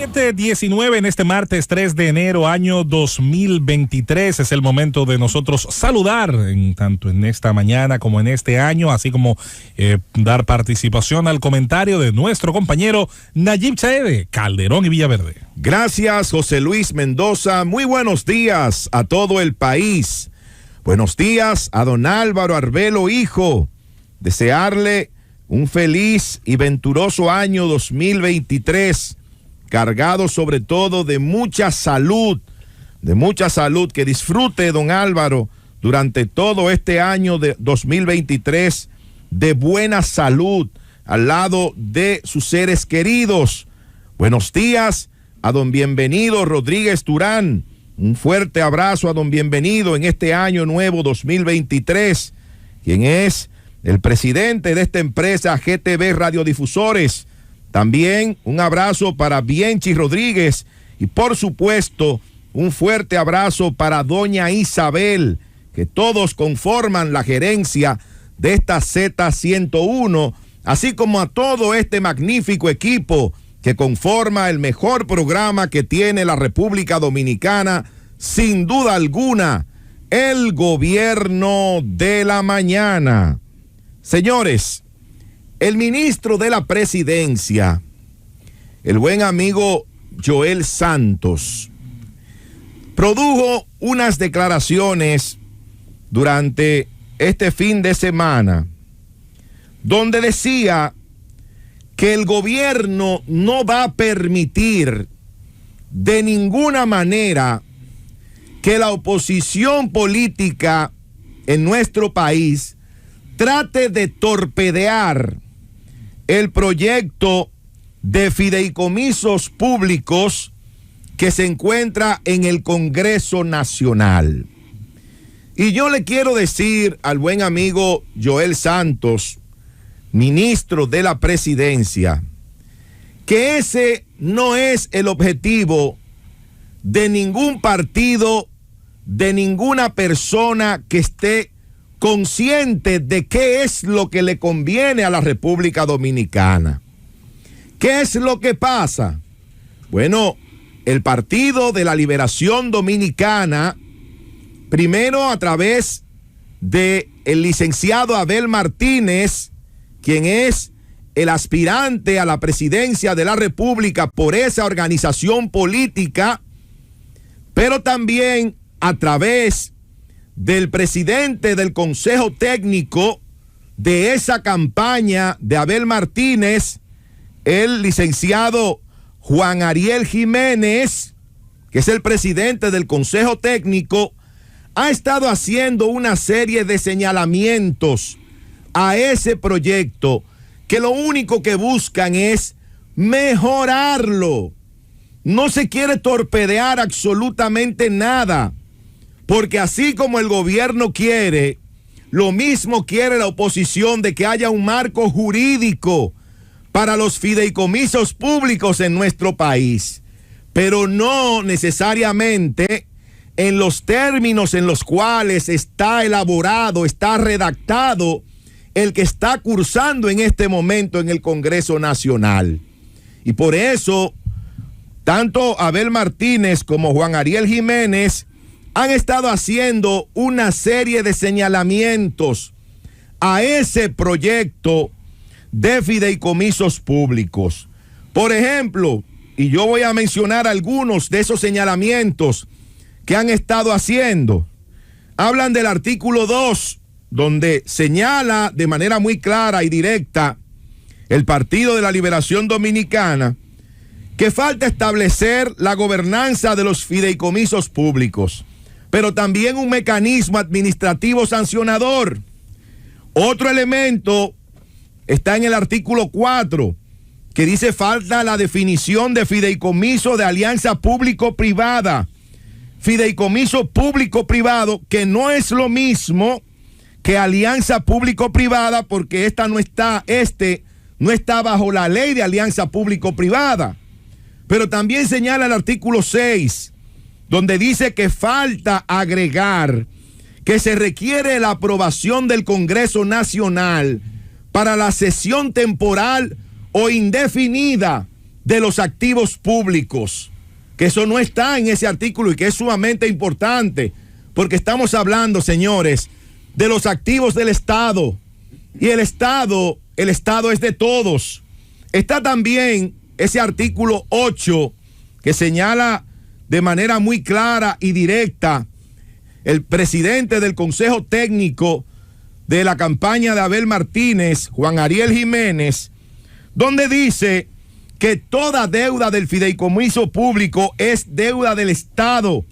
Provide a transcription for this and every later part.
7:19 en este martes 3 de enero año 2023. Es el momento de nosotros saludar tanto en esta mañana como en este año, así como dar participación al comentario de nuestro compañero Nayib Chaede, Calderón y Villaverde. Gracias, José Luis Mendoza. Muy buenos días a todo el país. Buenos días a don Álvaro Arbelo, hijo. Desearle un feliz y venturoso año 2023. Cargado sobre todo de mucha salud, que disfrute don Álvaro durante todo este año de 2023 de buena salud al lado de sus seres queridos. Buenos días a don Bienvenido Rodríguez Durán, un fuerte abrazo a don Bienvenido en este año nuevo 2023, quien es el presidente de esta empresa GTV Radiodifusores. También un abrazo para Bienchi Rodríguez y por supuesto un fuerte abrazo para doña Isabel, que todos conforman la gerencia de esta Z101, así como a todo este magnífico equipo que conforma el mejor programa que tiene la República Dominicana, sin duda alguna, el Gobierno de la Mañana. Señores, el ministro de la Presidencia, el buen amigo Joel Santos, produjo unas declaraciones durante este fin de semana donde decía que el gobierno no va a permitir de ninguna manera que la oposición política en nuestro país trate de torpedear el proyecto de fideicomisos públicos que se encuentra en el Congreso Nacional. Y yo le quiero decir al buen amigo Joel Santos, ministro de la Presidencia, que ese no es el objetivo de ningún partido, de ninguna persona que esté consciente de qué es lo que le conviene a la República Dominicana. ¿Qué es lo que pasa? Bueno, el Partido de la Liberación Dominicana, primero a través del licenciado Abel Martínez, quien es el aspirante a la presidencia de la República por esa organización política, pero también a través del presidente del Consejo Técnico de esa campaña de Abel Martínez, el licenciado Juan Ariel Jiménez, que es el presidente del Consejo Técnico, ha estado haciendo una serie de señalamientos a ese proyecto que lo único que buscan es mejorarlo. No se quiere torpedear absolutamente nada, porque así como el gobierno quiere, lo mismo quiere la oposición de que haya un marco jurídico para los fideicomisos públicos en nuestro país, pero no necesariamente en los términos en los cuales está elaborado, está redactado el que está cursando en este momento en el Congreso Nacional. Y por eso, tanto Abel Martínez como Juan Ariel Jiménez han estado haciendo una serie de señalamientos a ese proyecto de fideicomisos públicos. Por ejemplo, y yo voy a mencionar algunos de esos señalamientos que han estado haciendo. Hablan del artículo 2, donde señala de manera muy clara y directa el Partido de la Liberación Dominicana que falta establecer la gobernanza de los fideicomisos públicos, pero también un mecanismo administrativo sancionador. Otro elemento está en el artículo 4, que dice falta la definición de fideicomiso de alianza público-privada. Fideicomiso público-privado, que no es lo mismo que alianza público-privada, porque no está bajo la ley de alianza público-privada. Pero también señala el artículo 6, donde dice que falta agregar que se requiere la aprobación del Congreso Nacional para la cesión temporal o indefinida de los activos públicos, que eso no está en ese artículo y que es sumamente importante, porque estamos hablando, señores, de los activos del Estado, y el Estado es de todos. Está también ese artículo 8 que señala de manera muy clara y directa el presidente del Consejo Técnico de la campaña de Abel Martínez, Juan Ariel Jiménez, donde dice que toda deuda del fideicomiso público es deuda del Estado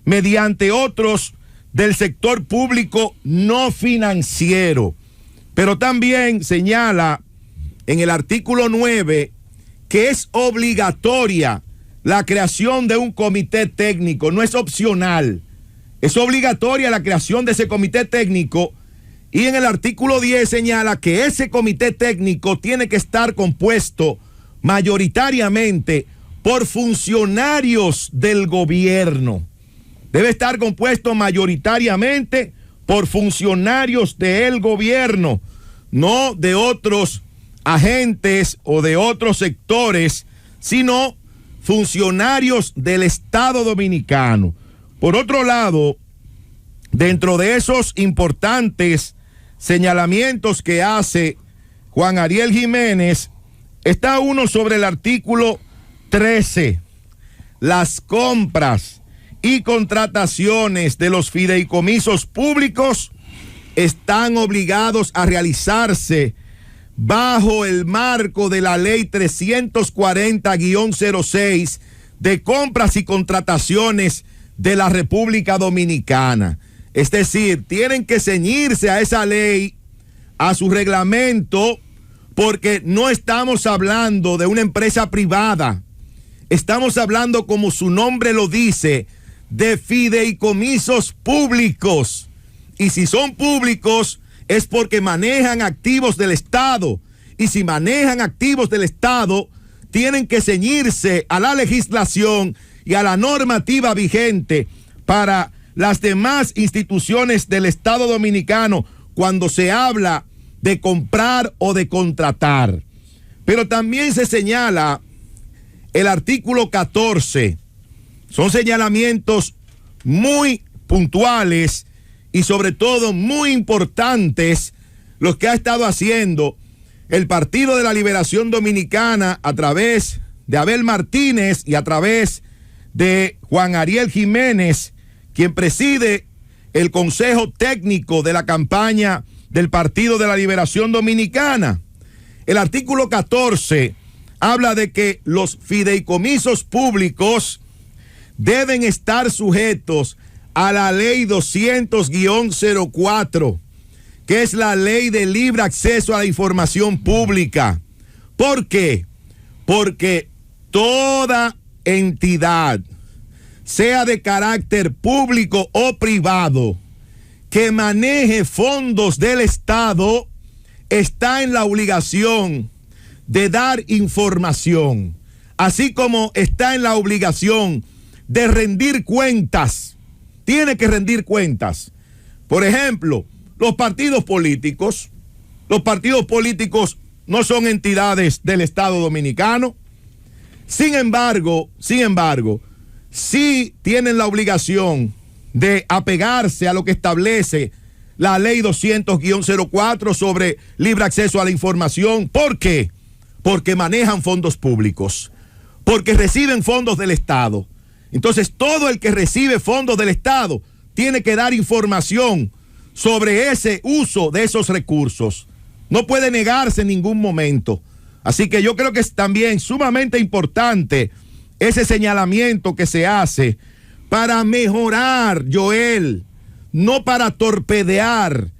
mediante otros del sector público no financiero. Pero también señala en el artículo 9 que es obligatoria la creación de un comité técnico, no es opcional, es obligatoria la creación de ese comité técnico, y en el artículo 10 señala que ese comité técnico tiene que estar compuesto mayoritariamente por funcionarios del gobierno. Debe estar compuesto mayoritariamente por funcionarios del gobierno, no de otros agentes o de otros sectores, sino funcionarios del Estado Dominicano. Por otro lado, dentro de esos importantes señalamientos que hace Juan Ariel Jiménez, está uno sobre el artículo 13, las compras y contrataciones de los fideicomisos públicos están obligados a realizarse bajo el marco de la ley 340-06 de compras y contrataciones de la República Dominicana. Es decir, tienen que ceñirse a esa ley, a su reglamento, porque no estamos hablando de una empresa privada. Estamos hablando, como su nombre lo dice, de fideicomisos públicos. Y si son públicos es porque manejan activos del Estado. Y si manejan activos del Estado, tienen que ceñirse a la legislación y a la normativa vigente para las demás instituciones del Estado Dominicano cuando se habla de comprar o de contratar. Pero también se señala el artículo 14. Son señalamientos muy puntuales y sobre todo muy importantes los que ha estado haciendo el Partido de la Liberación Dominicana a través de Abel Martínez y a través de Juan Ariel Jiménez, quien preside el Consejo Técnico de la campaña del Partido de la Liberación Dominicana. El artículo 14 habla de que los fideicomisos públicos deben estar sujetos a la ley 200-04, que es la ley de libre acceso a la información pública. ¿Por qué? Porque toda entidad, sea de carácter público o privado, que maneje fondos del Estado, está en la obligación de dar información, así como está en la obligación de rendir cuentas. Tiene que rendir cuentas. Por ejemplo, los partidos políticos no son entidades del Estado Dominicano. Sin embargo, sí tienen la obligación de apegarse a lo que establece la ley 200-04 sobre libre acceso a la información. ¿Por qué? Porque manejan fondos públicos, porque reciben fondos del Estado. Entonces, todo el que recibe fondos del Estado tiene que dar información sobre ese uso de esos recursos. No puede negarse en ningún momento. Así que yo creo que es también sumamente importante ese señalamiento que se hace para mejorar, Joel, no para torpedear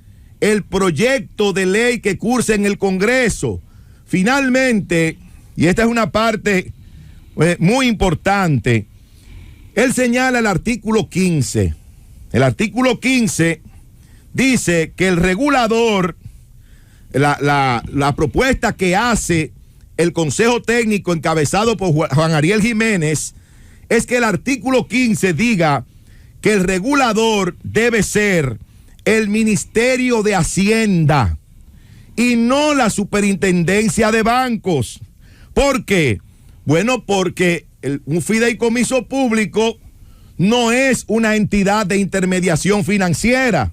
el proyecto de ley que cursa en el Congreso. Finalmente, y esta es una parte muy importante, él señala el artículo 15. El artículo 15 dice que el regulador, la propuesta que hace el Consejo Técnico encabezado por Juan Ariel Jiménez, es que el artículo 15 diga que el regulador debe ser el Ministerio de Hacienda y no la Superintendencia de Bancos. ¿Por qué? Bueno, porque un fideicomiso público no es una entidad de intermediación financiera,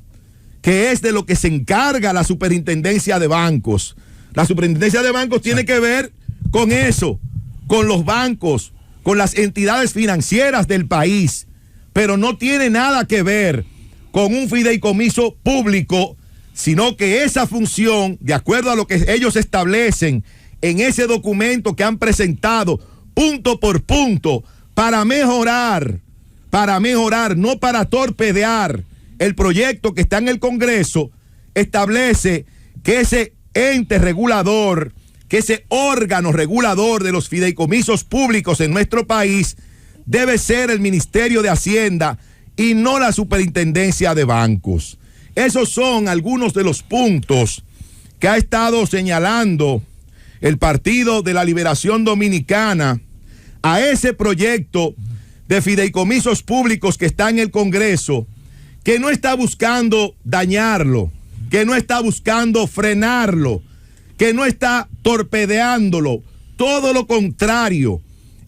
que es de lo que se encarga la Superintendencia de Bancos. La Superintendencia de Bancos tiene que ver con eso, con los bancos, con las entidades financieras del país, pero no tiene nada que ver con un fideicomiso público, sino que esa función, de acuerdo a lo que ellos establecen en ese documento que han presentado punto por punto, para mejorar, no para torpedear el proyecto que está en el Congreso, establece que ese ente regulador, que ese órgano regulador de los fideicomisos públicos en nuestro país debe ser el Ministerio de Hacienda y no la Superintendencia de Bancos. Esos son algunos de los puntos que ha estado señalando el Partido de la Liberación Dominicana a ese proyecto de fideicomisos públicos que está en el Congreso, que no está buscando dañarlo, que no está buscando frenarlo, que no está torpedeándolo, todo lo contrario,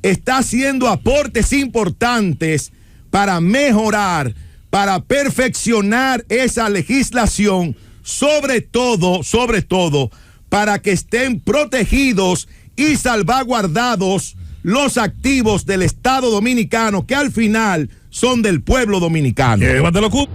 está haciendo aportes importantes para mejorar, para perfeccionar esa legislación, sobre todo, para que estén protegidos y salvaguardados los activos del Estado Dominicano, que al final son del pueblo dominicano. Llévatelo, Cup.